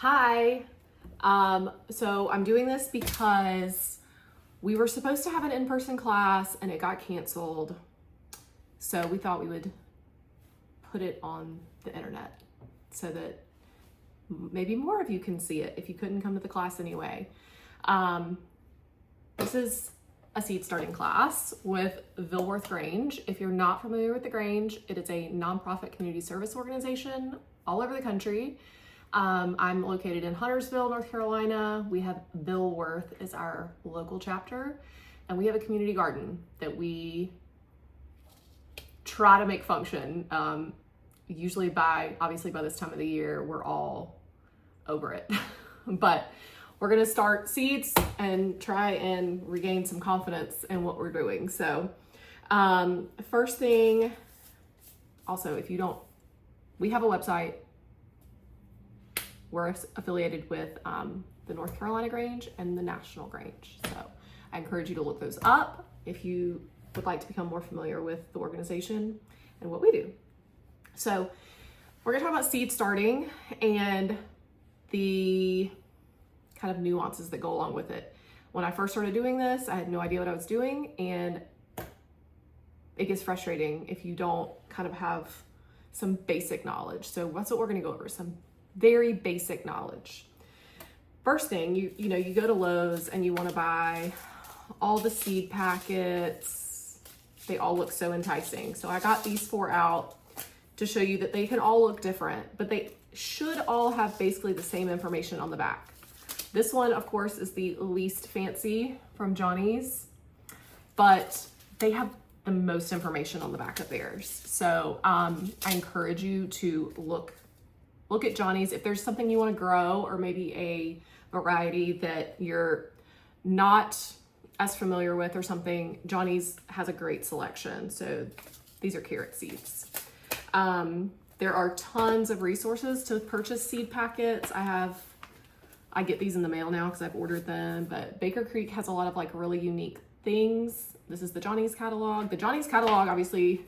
Hi. So I'm doing this because we were supposed to have an in-person class and it got canceled. So we thought we would put it on the internet so that maybe more of you can see it if you couldn't come to the class anyway. This is a seed starting class with VilleWorth Grange. If you're not familiar with the Grange, it is a nonprofit community service organization all over the country. I'm located in Huntersville, North Carolina. We have VilleWorth is our local chapter, and we have a community garden that we try to make function. Usually obviously by this time of the year, we're all over it, but we're gonna start seeds and try and regain some confidence in what we're doing. So first thing, also, we have a website. We're affiliated with the North Carolina Grange and the National Grange. So I encourage you to look those up if you would like to become more familiar with the organization and what we do. So we're gonna talk about seed starting and the kind of nuances that go along with it. When I first started doing this, I had no idea what I was doing, and it gets frustrating if you don't kind of have some basic knowledge. So that's what we're gonna go over, some very basic knowledge. First thing, you go to Lowe's and you want to buy all the seed packets. They all look so enticing. So I got these 4 out to show you that they can all look different, but they should all have basically the same information on the back. This one, of course, is the least fancy from Johnny's, but they have the most information on the back of theirs. So I encourage you to look at Johnny's. If there's something you want to grow, or maybe a variety that you're not as familiar with or something, Johnny's has a great selection. So these are carrot seeds. There are tons of resources to purchase seed packets. I get these in the mail now because I've ordered them, but Baker Creek has a lot of really unique things. This is the Johnny's catalog. The Johnny's catalog, obviously,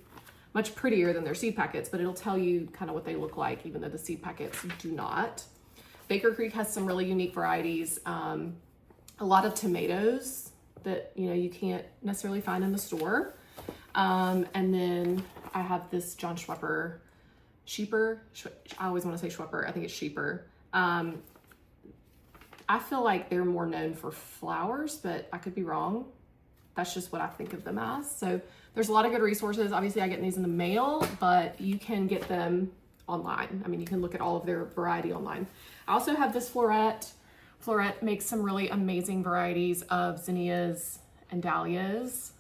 much prettier than their seed packets, but it'll tell you kind of what they look like, even though the seed packets do not. Baker Creek has some really unique varieties. A lot of tomatoes that you can't necessarily find in the store. And then I have this John Schwepper, I always want to say Schwepper, I think it's Sheeper. I feel like they're more known for flowers, but I could be wrong. That's just what I think of them as. So there's a lot of good resources. Obviously I get these in the mail, but you can get them online. I mean, you can look at all of their variety online. I also have this Floret. Floret makes some really amazing varieties of zinnias and dahlias,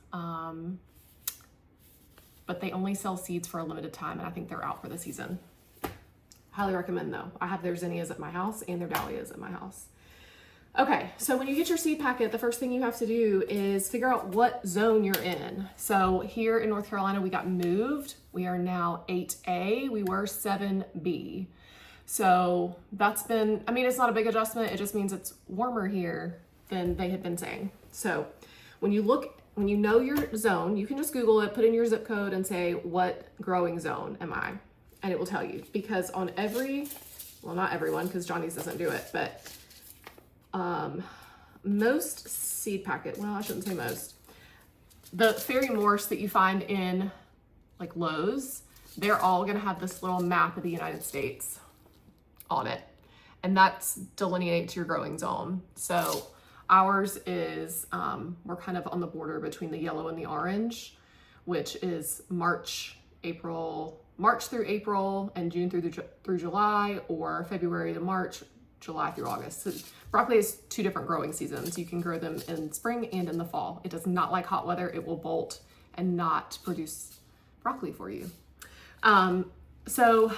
but they only sell seeds for a limited time, and I think they're out for the season. Highly recommend though. I have their zinnias at my house and their dahlias at my house. Okay, so when you get your seed packet, the first thing you have to do is figure out what zone you're in. So here in North Carolina, we got moved. We are now 8A, we were 7B. So that's been, it's not a big adjustment. It just means it's warmer here than they had been saying. So when you know your zone, you can just Google it, put in your zip code and say, what growing zone am I? And it will tell you, because on not everyone, because Johnny's doesn't do it, but most seed packet, well, I shouldn't say most, the Fairy Morse that you find in Lowe's, they're all going to have this little map of the United States on it, and that delineates your growing zone. So ours is, we're kind of on the border between the yellow and the orange, which is March through April, and June through July, or February to March, July through August. So broccoli has 2 different growing seasons. You can grow them in spring and in the fall. It does not like hot weather. It will bolt and not produce broccoli for you. So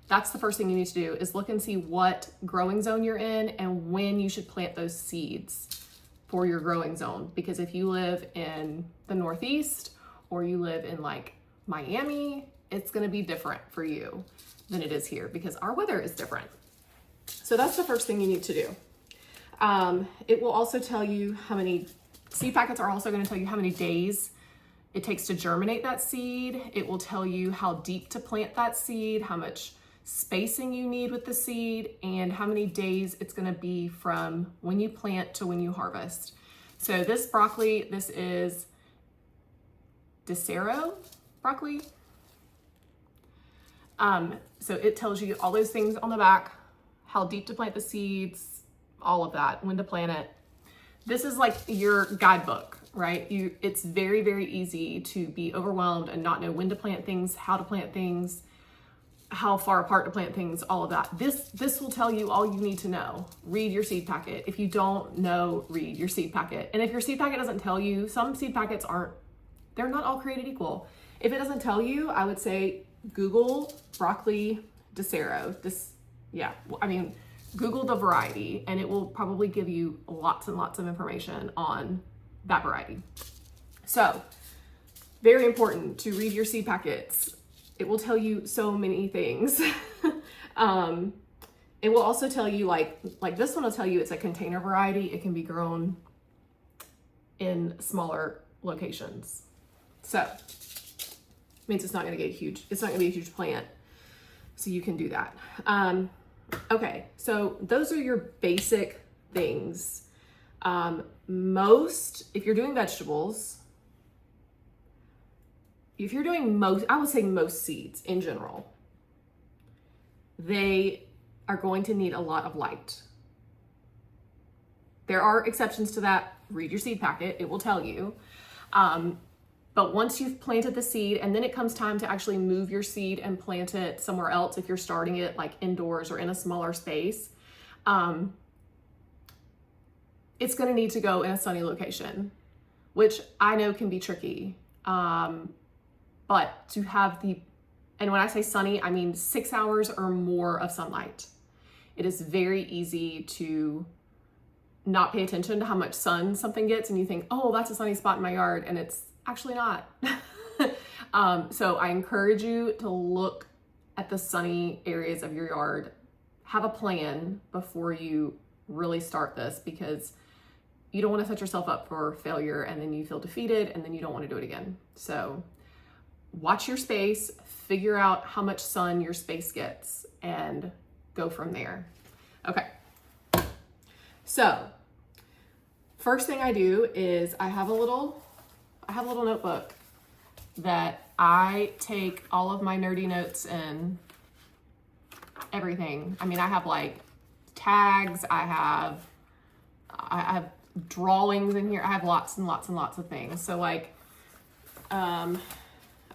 that's the first thing you need to do, is look and see what growing zone you're in and when you should plant those seeds for your growing zone. Because if you live in the Northeast, or you live in Miami, it's gonna be different for you than it is here, because our weather is different. So that's the first thing you need to do. It will also tell you seed packets are also going to tell you how many days it takes to germinate that seed. It will tell you how deep to plant that seed, how much spacing you need with the seed, and how many days it's gonna be from when you plant to when you harvest. So this broccoli, this is Dicero broccoli. So it tells you all those things on the back, how deep to plant the seeds, all of that, when to plant it. This is like your guidebook, right? It's very, very easy to be overwhelmed and not know when to plant things, how to plant things, how far apart to plant things, all of that. This will tell you all you need to know. Read your seed packet. If you don't know, read your seed packet. And if your seed packet doesn't tell you, some seed packets they're not all created equal. If it doesn't tell you, I would say Google broccoli Dicero. Google the variety, and it will probably give you lots and lots of information on that variety. So, very important to read your seed packets. It will tell you so many things. It will also tell you, like this one will tell you it's a container variety. It can be grown in smaller locations. So, means it's not gonna get huge. It's not gonna be a huge plant. So you can do that. Okay, so those are your basic things. If you're doing vegetables, if you're doing I would say most seeds in general, they are going to need a lot of light. There are exceptions to that. Read your seed packet, it will tell you. But once you've planted the seed, and then it comes time to actually move your seed and plant it somewhere else, if you're starting it like indoors or in a smaller space, it's gonna need to go in a sunny location, which I know can be tricky. But to have and when I say sunny, I mean 6 hours or more of sunlight. It is very easy to not pay attention to how much sun something gets, and you think, oh, that's a sunny spot in my yard, and it's actually not. So I encourage you to look at the sunny areas of your yard. Have a plan before you really start this, because you don't want to set yourself up for failure and then you feel defeated and then you don't want to do it again. So watch your space, figure out how much sun your space gets, and go from there. Okay. So first thing I do is I have a little notebook that I take all of my nerdy notes in, everything. I mean, I have like tags, I have drawings in here. I have lots and lots and lots of things. So like, I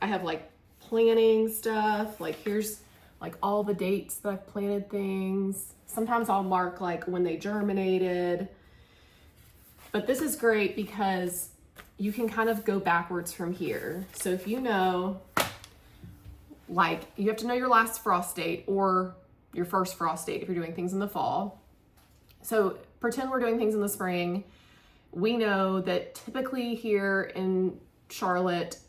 have like planning stuff. Like here's like all the dates that I've planted things. Sometimes I'll mark like when they germinated. But this is great because you can kind of go backwards from here. So if you know, like you have to know your last frost date or your first frost date if you're doing things in the fall. So pretend we're doing things in the spring. We know that typically here in Charlotte,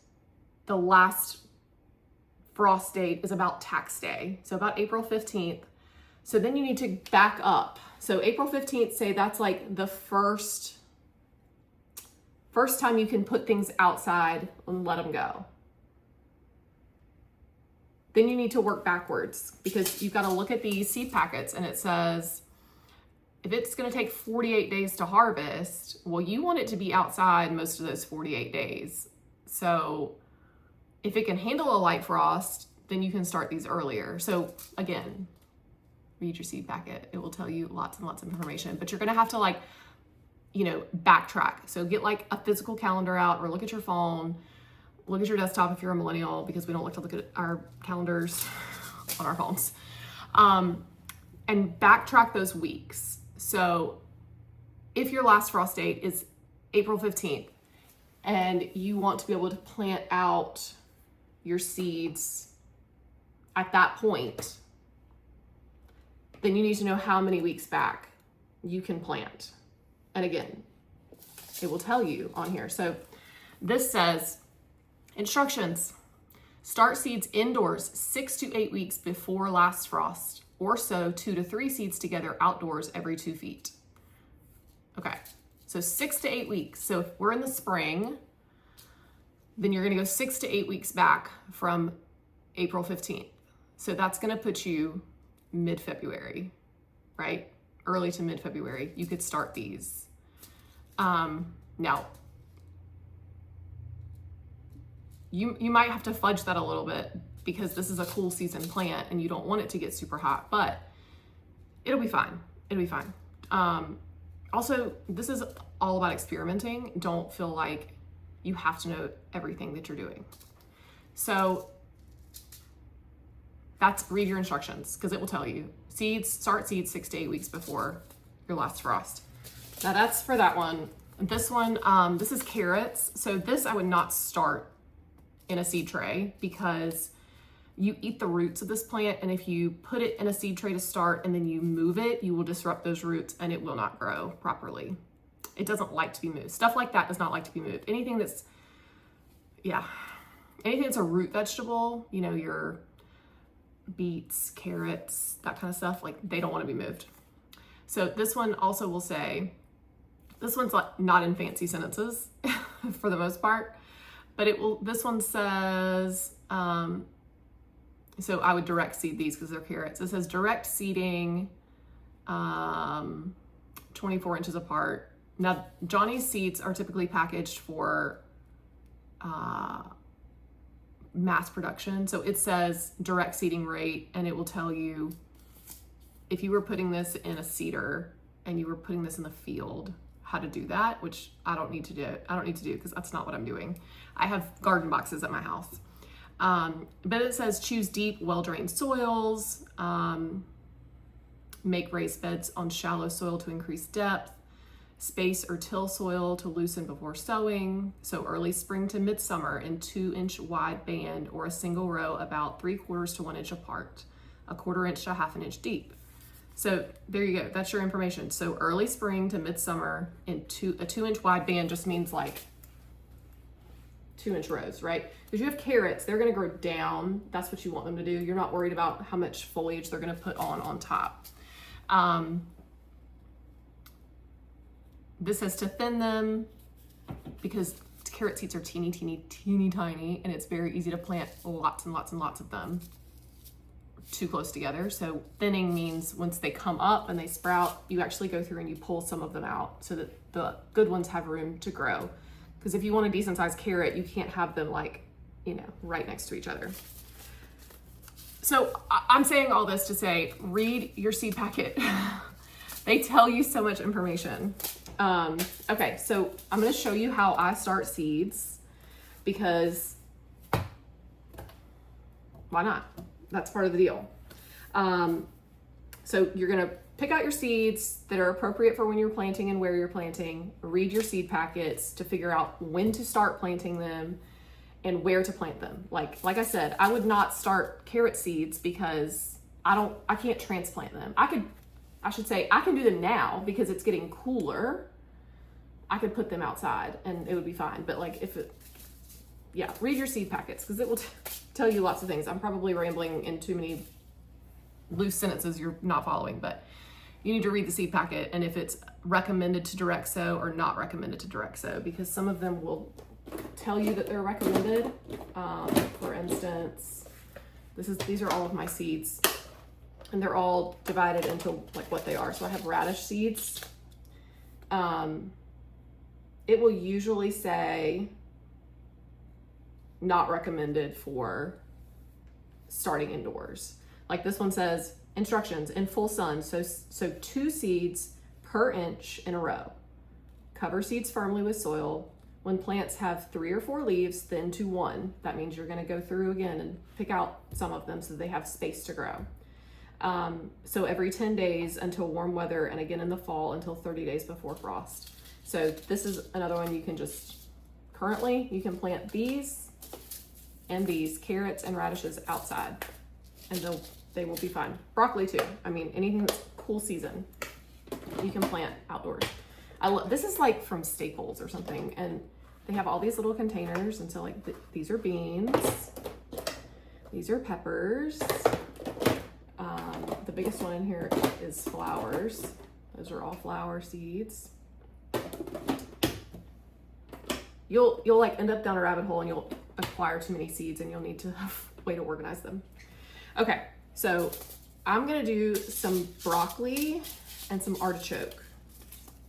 the last frost date is about tax day. So about April 15th. So then you need to back up. So April 15th, say that's like the first time you can put things outside and let them go. Then you need to work backwards, because you've got to look at these seed packets and it says, if it's going to take 48 days to harvest, well, you want it to be outside most of those 48 days. So if it can handle a light frost, then you can start these earlier. So again, read your seed packet. It will tell you lots and lots of information, but you're going to have to backtrack. So get like a physical calendar out, or look at your phone, look at your desktop if you're a millennial, because we don't like to look at our calendars on our phones, and backtrack those weeks. So if your last frost date is April 15th and you want to be able to plant out your seeds at that point, then you need to know how many weeks back you can plant. And again, it will tell you on here. So this says, instructions: start seeds indoors 6 to 8 weeks before last frost, or sow 2 to 3 seeds together outdoors every 2 feet. Okay, so 6 to 8 weeks. So if we're in the spring, then you're gonna go 6 to 8 weeks back from April 15th. So that's gonna put you mid-February, right? Early to mid-February, you could start these. Now, you might have to fudge that a little bit because this is a cool season plant and you don't want it to get super hot, but it'll be fine. It'll be fine. Also, this is all about experimenting. Don't feel like you have to know everything that you're doing. So read your instructions because it will tell you. Start seeds 6 to 8 weeks before your last frost. Now that's for that one. This one, this is carrots. So this I would not start in a seed tray because you eat the roots of this plant, and if you put it in a seed tray to start and then you move it, you will disrupt those roots and it will not grow properly. It doesn't like to be moved. Stuff like that does not like to be moved. Anything that's a root vegetable, you know, your beets, carrots, that kind of stuff, like they don't want to be moved. So this one also will say, this one's like not in fancy sentences for the most part, but this one says, so I would direct seed these because they're carrots. It says direct seeding, 24 inches apart. Now, Johnny's seeds are typically packaged for mass production. So it says direct seeding rate, and it will tell you if you were putting this in a seeder and you were putting this in the field, how to do that, which I don't need to do because that's not what I'm doing. I have garden boxes at my house. But it says choose deep, well-drained soils, make raised beds on shallow soil to increase depth, space or till soil to loosen before sowing. So early spring to midsummer in 2-inch wide band or a single row about 3/4 to 1 inch apart, 1/4 inch to 1/2 inch deep. So there you go. That's your information. So early spring to midsummer in a 2-inch wide band just means like 2-inch rows, right? Because you have carrots, they're going to grow down. That's what you want them to do. You're not worried about how much foliage they're going to put on top. This says to thin them because carrot seeds are teeny tiny, and it's very easy to plant lots and lots and lots of them too close together. So thinning means once they come up and they sprout, you actually go through and you pull some of them out so that the good ones have room to grow. Because if you want a decent sized carrot, you can't have them like, you know, right next to each other. So I'm saying all this to say, read your seed packet. They tell you so much information. Okay, so I'm going to show you how I start seeds because why not? That's part of the deal. So you're going to pick out your seeds that are appropriate for when you're planting and where you're planting. Read your seed packets to figure out when to start planting them and where to plant them. Like I said, I would not start carrot seeds because I can't transplant them. I can do them now because it's getting cooler. I could put them outside and it would be fine. But like read your seed packets because it will tell you lots of things. I'm probably rambling in too many loose sentences you're not following, but you need to read the seed packet and if it's recommended to direct sow or not recommended to direct sow, because some of them will tell you that they're recommended. For instance, these are all of my seeds and they're all divided into like what they are. So I have radish seeds. It will usually say not recommended for starting indoors. Like this one says instructions in full sun. So 2 seeds per inch in a row. Cover seeds firmly with soil. When plants have 3 or 4 leaves, thin to 1. That means you're going to go through again and pick out some of them so they have space to grow. So every 10 days until warm weather, and again in the fall until 30 days before frost. So this is another one you can currently you can plant these and these carrots and radishes outside and they will be fine. Broccoli too. I mean, anything that's cool season, you can plant outdoors. This is like from Staples or something, and they have all these little containers, and so like these are beans, these are peppers. The biggest one in here is flowers. Those are all flower seeds. You'll like end up down a rabbit hole and you'll acquire too many seeds and you'll need to have a way to organize them. Okay, so I'm gonna do some broccoli and some artichoke.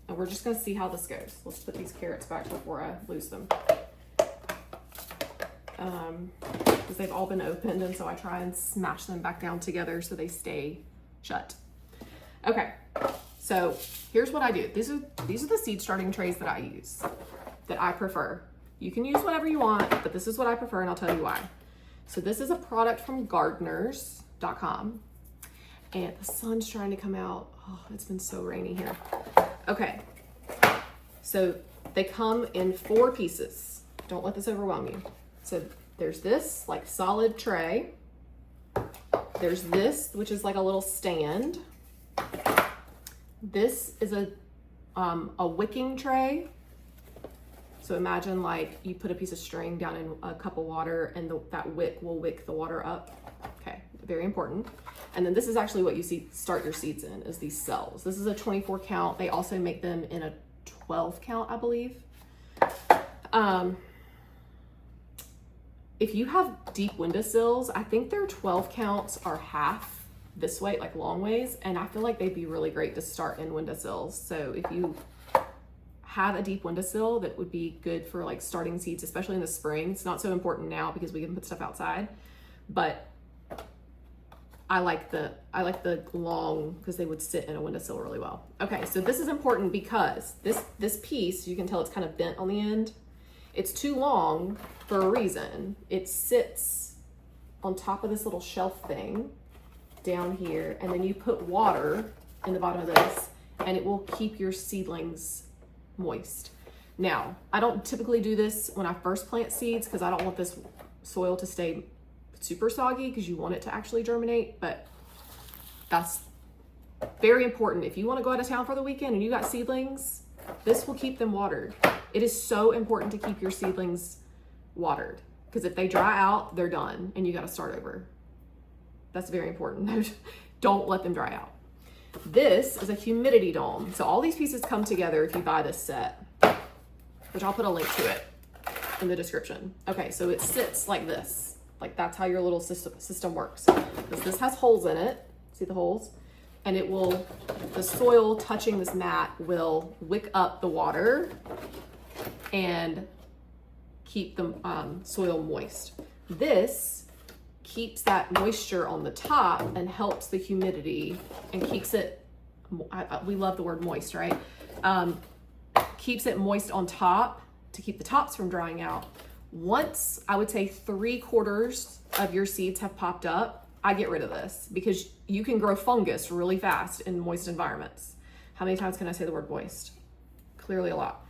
And we're just gonna see how this goes. Let's put these carrots back before I lose them. Because they've all been opened, and so I try and smash them back down together so they stay shut. Okay, so here's what I do. These are the seed starting trays that I use, that I prefer. You can use whatever you want, but this is what I prefer, and I'll tell you why. So this is a product from gardeners.com, and the sun's trying to come out. Oh, it's been so rainy here. Okay, so they come in 4 pieces. Don't let this overwhelm you. So there's this like solid tray. There's this, which is like a little stand. This is a wicking tray. So imagine like you put a piece of string down in a cup of water, and that wick will wick the water up. Okay, very important. And then this is actually what you start your seeds in, is these cells. This is a 24 count. They also make them in a 12 count, I believe. If you have deep windowsills, I think their 12 counts are half this way, like long ways, and I feel like they'd be really great to start in windowsills. So if you have a deep windowsill, that would be good for like starting seeds, especially in the spring. It's not so important now because we can put stuff outside, but I like the long, because they would sit in a windowsill really well. Okay, so this is important because this piece, you can tell it's kind of bent on the end. It's too long for a reason. It sits on top of this little shelf thing down here, and then you put water in the bottom of this, and it will keep your seedlings moist. Now, I don't typically do this when I first plant seeds because I don't want this soil to stay super soggy, because you want it to actually germinate, but that's very important. If you want to go out of town for the weekend and you got seedlings, this will keep them watered. It is so important to keep your seedlings watered, because if they dry out, they're done and you got to start over. That's very important. Don't let them dry out. This is a humidity dome. So all these pieces come together if you buy this set, which I'll put a link to it in the description. Okay, so it sits like this. Like that's how your little system works. This has holes in it. See the holes? And it will, the soil touching this mat will wick up the water and keep the soil moist. This keeps that moisture on the top and helps the humidity and keeps it, we love the word moist, right? Keeps it moist on top to keep the tops from drying out. Once, I would say 3/4 of your seeds have popped up, I get rid of this, because you can grow fungus really fast in moist environments. How many times can I say the word moist? Clearly a lot.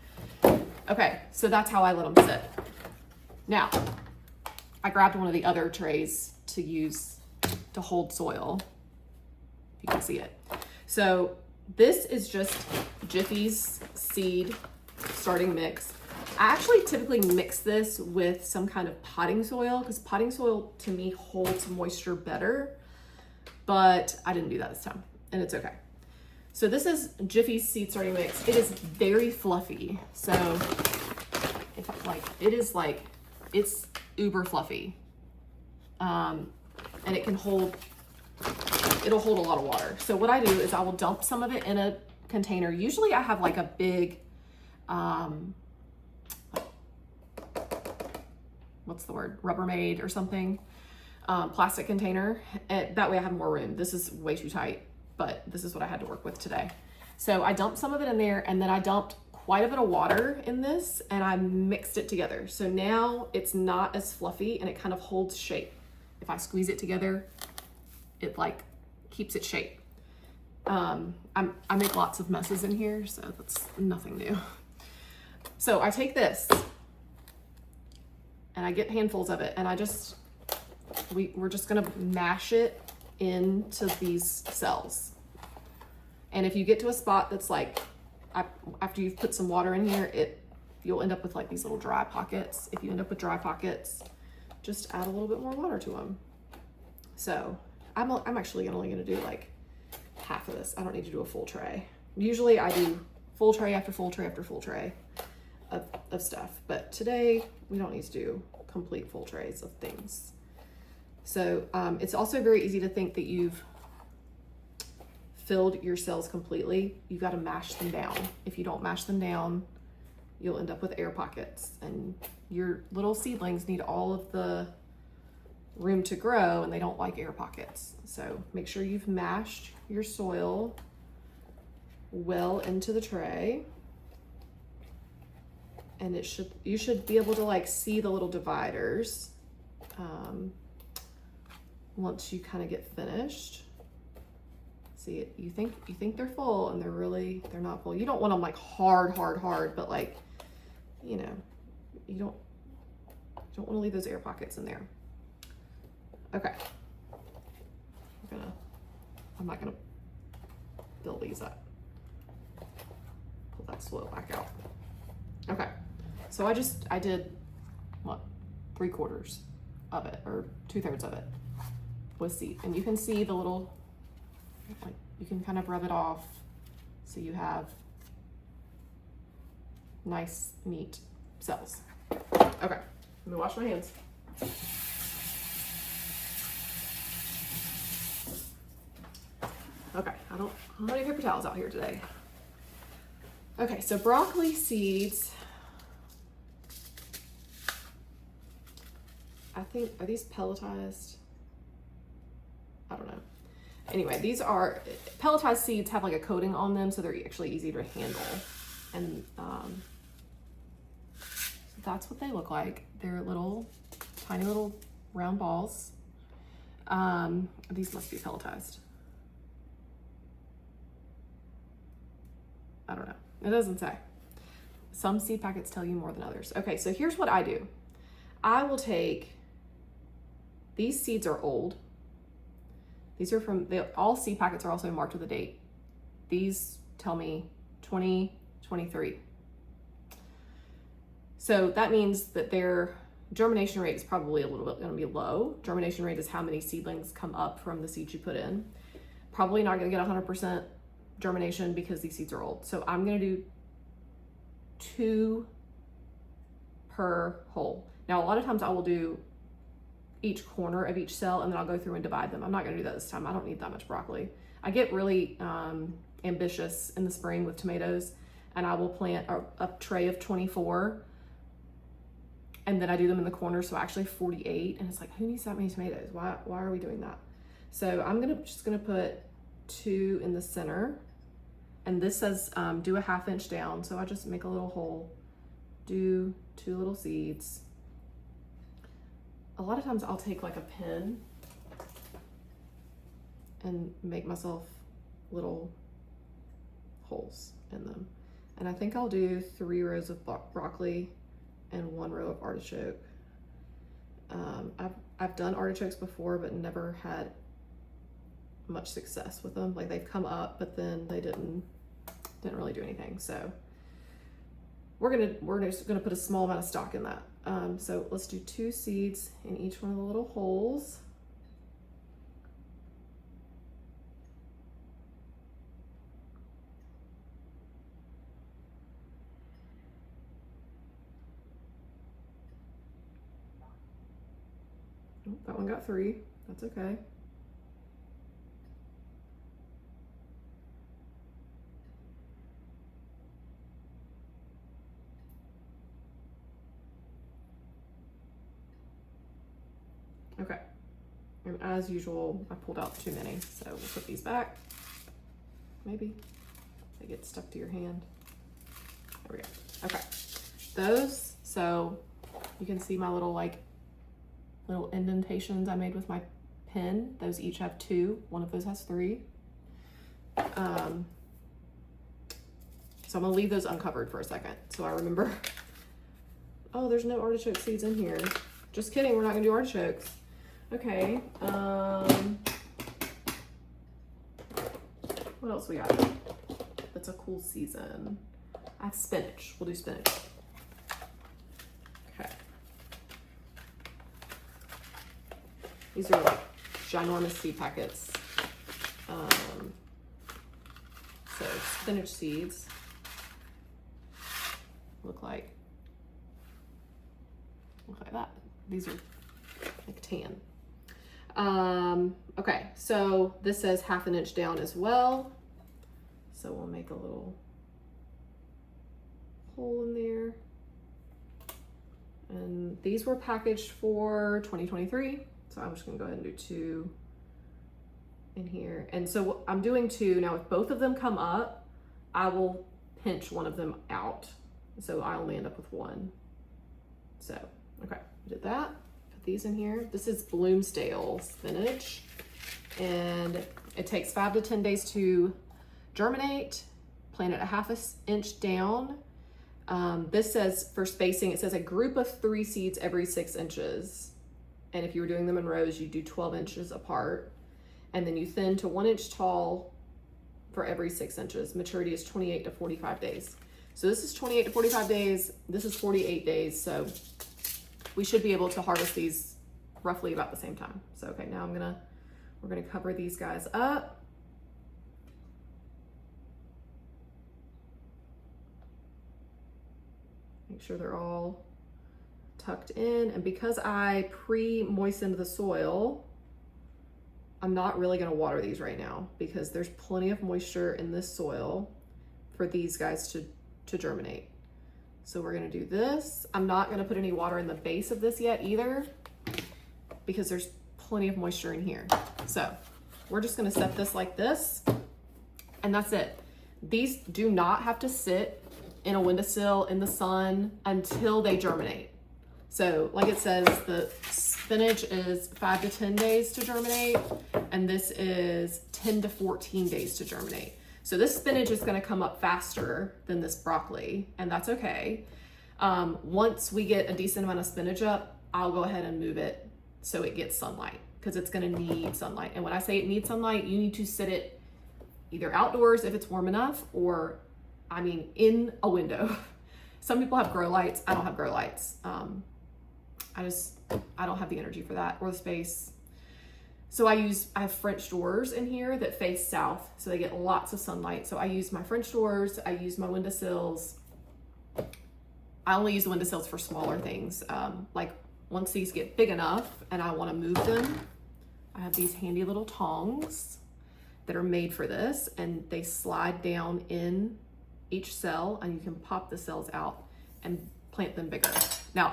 Okay, so that's how I let them sit. Now, I grabbed one of the other trays to use to hold soil, if you can see it. So this is just Jiffy's seed starting mix. I actually typically mix this with some kind of potting soil, because potting soil to me holds moisture better, but I didn't do that this time, and it's okay. So this is Jiffy's seed starting mix. It is very fluffy. So it's uber fluffy. And it can it'll hold a lot of water. So what I do is I will dump some of it in a container. Usually I have like a big, what's the word? Rubbermaid or something, plastic container. That way I have more room. This is way too tight, but this is what I had to work with today. So I dumped some of it in there, and then I dumped quite a bit of water in this, and I mixed it together. So now it's not as fluffy, and it kind of holds shape. If I squeeze it together, it like keeps its shape. I make lots of messes in here, so that's nothing new. So I take this and I get handfuls of it, and we're just gonna mash it into these cells. And if you get to a spot that's like, after you've put some water in here, you'll end up with like these little dry pockets. If you end up with dry pockets, just add a little bit more water to them. So I'm actually only gonna do like half of this. I don't need to do a full tray. Usually I do full tray after full tray after full tray of stuff, but today we don't need to do complete full trays of things. So it's also very easy to think that you've filled your cells completely. You've got to mash them down. If you don't mash them down, you'll end up with air pockets, and your little seedlings need all of the room to grow, and they don't like air pockets. So make sure you've mashed your soil well into the tray, and you should be able to like see the little dividers once you kind of get finished. See it, you think they're full, and they're not full. You don't want them like hard, but like, you know, you don't want to leave those air pockets in there. Okay, I'm not gonna fill these up. Pull that soil back out. Okay, so I did what, 3/4 of it, or 2/3 of it with seed, and you can see the little, like, you can kind of rub it off so you have nice, neat cells. Okay, let me wash my hands. Okay, I don't have any paper towels out here today. Okay, so broccoli seeds, I think, are these pelletized? I don't know. Anyway, these are pelletized seeds, have like a coating on them, so they're actually easy to handle. And so that's what they look like. They're little, tiny little round balls. These must be pelletized. I don't know. It doesn't say. Some seed packets tell you more than others. Okay, so here's what I do. I will take, these seeds are old. These are from, all seed packets are also marked with a date. These tell me 2023. So that means that their germination rate is probably a little bit going to be low. Germination rate is how many seedlings come up from the seeds you put in. Probably not going to get 100% germination because these seeds are old. So I'm going to do 2 per hole. Now, a lot of times I will do each corner of each cell, and then I'll go through and divide them. I'm not going to do that this time. I don't need that much broccoli. I get really ambitious in the spring with tomatoes, and I will plant a tray of 24, and then I do them in the corner, so actually 48, and it's like, who needs that many tomatoes? Why are we doing that? So I'm just gonna put 2 in the center, and this says do a 1/2 inch down, so I just make a little hole, do 2 little seeds. A lot of times I'll take like a pin and make myself little holes in them. And I think I'll do 3 rows of broccoli and 1 row of artichoke. I've done artichokes before, but never had much success with them. Like, they've come up, but then they didn't really do anything. So we're just gonna put a small amount of stock in that. So let's do 2 seeds in each one of the little holes. Oh, that one got 3. That's okay. Okay, and as usual, I pulled out too many, so we'll put these back. Maybe they get stuck to your hand. There we go. Okay, those, so you can see my little little indentations I made with my pen. Those each have 2. One of those has 3. So I'm gonna leave those uncovered for a second, so I remember. Oh, there's no artichoke seeds in here. Just kidding, we're not gonna do artichokes. Okay, what else we got? That's a cool season. I have spinach. We'll do spinach. Okay. These are like ginormous seed packets. So spinach seeds look like that. These are like tan. Okay, so this says 1/2 inch down as well. So we'll make a little hole in there. And these were packaged for 2023. So I'm just gonna go ahead and do 2 in here. And so I'm doing 2. Now if both of them come up, I will pinch one of them out. So I only end up with 1. So, okay, did that. Put these in here. This is Bloomsdale spinach. And it takes 5 to 10 days to germinate. Plant it 1/2 inch down. This says for spacing, it says a group of 3 seeds every 6 inches. And if you were doing them in rows, you do 12 inches apart. And then you thin to 1 inch tall for every 6 inches. Maturity is 28 to 45 days. So this is 28 to 45 days. This is 48 days. So we should be able to harvest these roughly about the same time. So, okay, now we're gonna cover these guys up. Make sure they're all tucked in. And because I pre-moistened the soil, I'm not really gonna water these right now because there's plenty of moisture in this soil for these guys to germinate. So we're gonna do this. I'm not gonna put any water in the base of this yet either because there's plenty of moisture in here. So we're just gonna set this like this and that's it. These do not have to sit in a windowsill in the sun until they germinate. So like it says, the spinach is 5 to 10 days to germinate, and this is 10 to 14 days to germinate. So this spinach is gonna come up faster than this broccoli, and that's okay. Once we get a decent amount of spinach up, I'll go ahead and move it so it gets sunlight, because it's gonna need sunlight. And when I say it needs sunlight, you need to sit it either outdoors if it's warm enough, or I mean, in a window. Some people have grow lights. I don't have grow lights. I don't have the energy for that or the space. So I have French doors in here that face south, so they get lots of sunlight. So I use my French doors, I use my windowsills. I only use the windowsills for smaller things. Like once these get big enough and I wanna move them, I have these handy little tongs that are made for this, and they slide down in each cell, and you can pop the cells out and plant them bigger. Now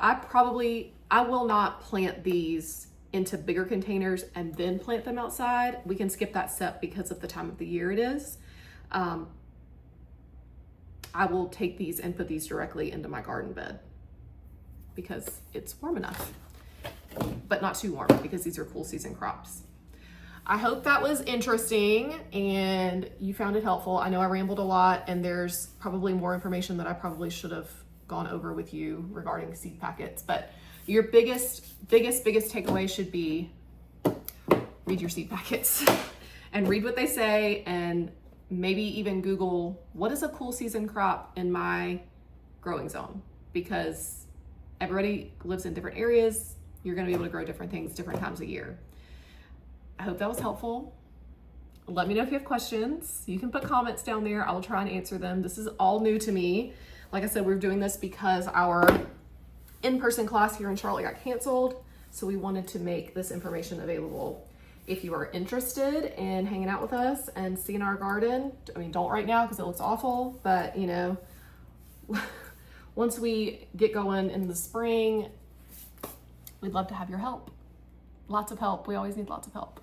I will not plant these into bigger containers and then plant them outside. We can skip that step because of the time of the year it is. I will take these and put these directly into my garden bed because it's warm enough, but not too warm because these are cool season crops. I hope that was interesting and you found it helpful. I know I rambled a lot, and there's probably more information that I probably should have gone over with you regarding seed packets, but your biggest takeaway should be read your seed packets and read what they say, and maybe even Google what is a cool season crop in my growing zone, because everybody lives in different areas. You're going to be able to grow different things different times a year. I hope that was helpful. Let me know if you have questions. You can put comments down there. I will try and answer them. This is all new to me. Like I said, we're doing this because our in-person class here in Charlotte got canceled. So we wanted to make this information available. If you are interested in hanging out with us and seeing our garden, I mean, don't right now because it looks awful, but you know, once we get going in the spring, we'd love to have your help. Lots of help. We always need lots of help.